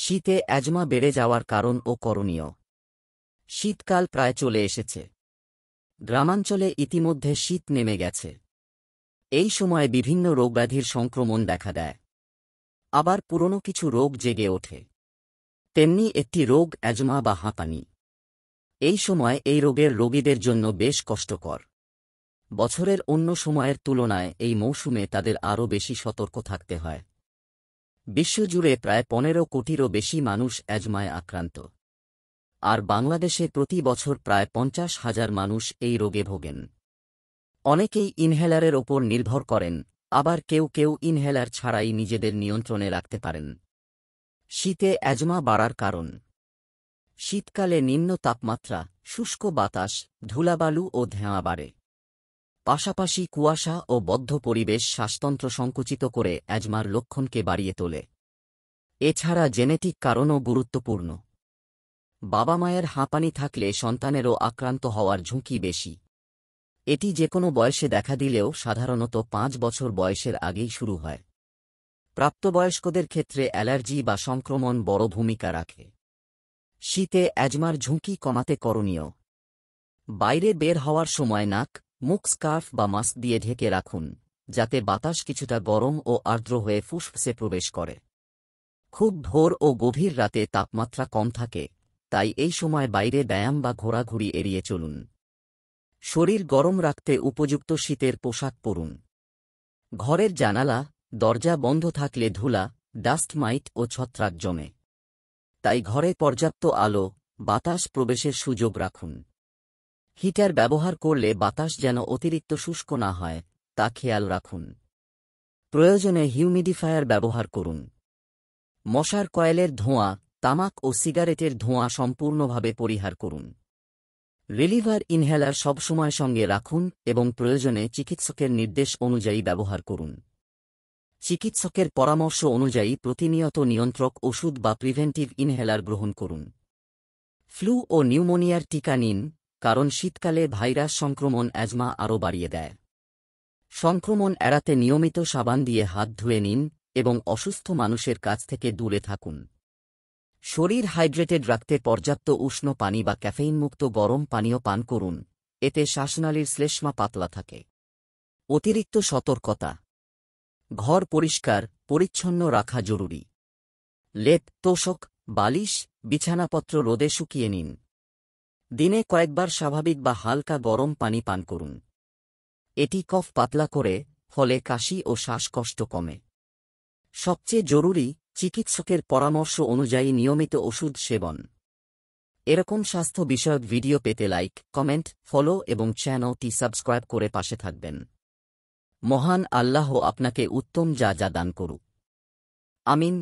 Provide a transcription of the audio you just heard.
শীতে অ্যাজমা বেড়ে যাওয়ার কারণ ও করণীয়। শীতকাল প্রায় চলে এসেছে। গ্রামাঞ্চলে ইতিমধ্যে শীত নেমে গেছে। এই সময়ে বিভিন্ন রোগব্যাধির সংক্রমণ দেখা দেয়। আবার পুরনো কিছু রোগ জেগে ওঠে। তেমনি একটি রোগ অ্যাজমা বা হাঁপানি। এই সময় এই রোগের রোগীদের জন্য বেশ কষ্টকর। বছরের অন্য সময়ের তুলনায় এই মৌসুমে তাদের আরও বেশি সতর্ক থাকতে হয়। বিশ্বজুড়ে প্রায় 15 কোটিরও বেশি মানুষ অ্যাজমায় আক্রান্ত। আর বাংলাদেশে প্রতি বছর প্রায় 50,000 মানুষ এই রোগে ভোগেন। অনেকেই ইনহেলারের ওপর নির্ভর করেন, আবার কেউ কেউ ইনহেলার ছাড়াই নিজেদের নিয়ন্ত্রণে রাখতে পারেন। শীতে অ্যাজমা বাড়ার কারণ। শীতকালে নিম্ন তাপমাত্রা, শুষ্ক বাতাস, ধুলাবালু ও ধোঁয়া বাড়ে। পাশাপাশি কুয়াশা ও বদ্ধ পরিবেশ শ্বাসতন্ত্র সংকুচিত করে অ্যাজমার লক্ষণকে বাড়িয়ে তোলে। এছাড়া জেনেটিক কারণও গুরুত্বপূর্ণ। বাবা মায়ের হাঁপানি থাকলে সন্তানেরও আক্রান্ত হওয়ার ঝুঁকি বেশি। এটি যেকোনো বয়সে দেখা দিলেও সাধারণত 5 বছর বয়সের আগেই শুরু হয়। প্রাপ্তবয়স্কদের ক্ষেত্রে অ্যালার্জি বা সংক্রমণ বড় ভূমিকা রাখে। শীতে অ্যাজমার ঝুঁকি কমাতে করণীয়। বাইরে বের হওয়ার সময় নাক, মুখ স্কার্ফ বা মাস্ক দিয়ে ঢেকে রাখুন, যাতে বাতাস কিছুটা গরম ও আর্দ্র হয়ে ফুসফুসে প্রবেশ করে। খুব ভোর ও গভীর রাতে তাপমাত্রা কম থাকে, তাই এই সময় বাইরে ব্যায়াম বা ঘোরাঘুরি এড়িয়ে চলুন। শরীর গরম রাখতে উপযুক্ত শীতের পোশাক পরুন। ঘরের জানালা, দরজা বন্ধ থাকলে ধুলা, ডাস্ট মাইট ও ছত্রাক জমে। তাই ঘরে পর্যাপ্ত আলো, বাতাস প্রবেশের সুযোগ রাখুন। হিটার ব্যবহার করলে বাতাস যেন অতিরিক্ত শুষ্ক না হয়, তা খেয়াল রাখুন। প্রয়োজনে হিউমিডিফায়ার ব্যবহার করুন। মশার কয়েলের ধোঁয়া, তামাক ও সিগারেটের ধোঁয়া সম্পূর্ণভাবে পরিহার করুন। রিলিভার ইনহেলার সবসময় সঙ্গে রাখুন এবং প্রয়োজনে চিকিৎসকের নির্দেশ অনুযায়ী ব্যবহার করুন। চিকিৎসকের পরামর্শ অনুযায়ী প্রতিনিয়ত নিয়ন্ত্রক ওষুধ বা প্রিভেন্টিভ ইনহেলার গ্রহণ করুন। ফ্লু ও নিউমোনিয়ার টিকা নিন, কারণ শীতকালে ভাইরাস সংক্রমণ অ্যাজমা আরও বাড়িয়ে দেয়। সংক্রমণ এড়াতে নিয়মিত সাবান দিয়ে হাত ধুয়ে নিন এবং অসুস্থ মানুষের কাছ থেকে দূরে থাকুন। শরীর হাইড্রেটেড রাখতে পর্যাপ্ত উষ্ণ পানি বা ক্যাফেইনমুক্ত গরম পানীয় পান করুন, এতে শ্বাসনালীর শ্লেষ্মা পাতলা থাকে। অতিরিক্ত সতর্কতা। ঘর পরিষ্কার পরিচ্ছন্ন রাখা জরুরি। লেপ, তোশক, বালিশ, বিছানাপত্র রোদে শুকিয়ে নিন। দিনে কয়েকবার স্বাভাবিক বা হালকা গরম পানি পান করুন। এটি কফ পাতলা করে, ফলে কাশি ও শ্বাসকষ্ট কমে। সবচেয়ে জরুরি, চিকিৎসকের পরামর্শ অনুযায়ী নিয়মিত ওষুধ সেবন। এরকম স্বাস্থ্য বিষয়ক ভিডিও পেতে লাইক, কমেন্ট, ফলো এবং চ্যানেলটি সাবস্ক্রাইব করে পাশে থাকবেন। মহান আল্লাহ আপনাকে উত্তম যা দান করুক। আমিন।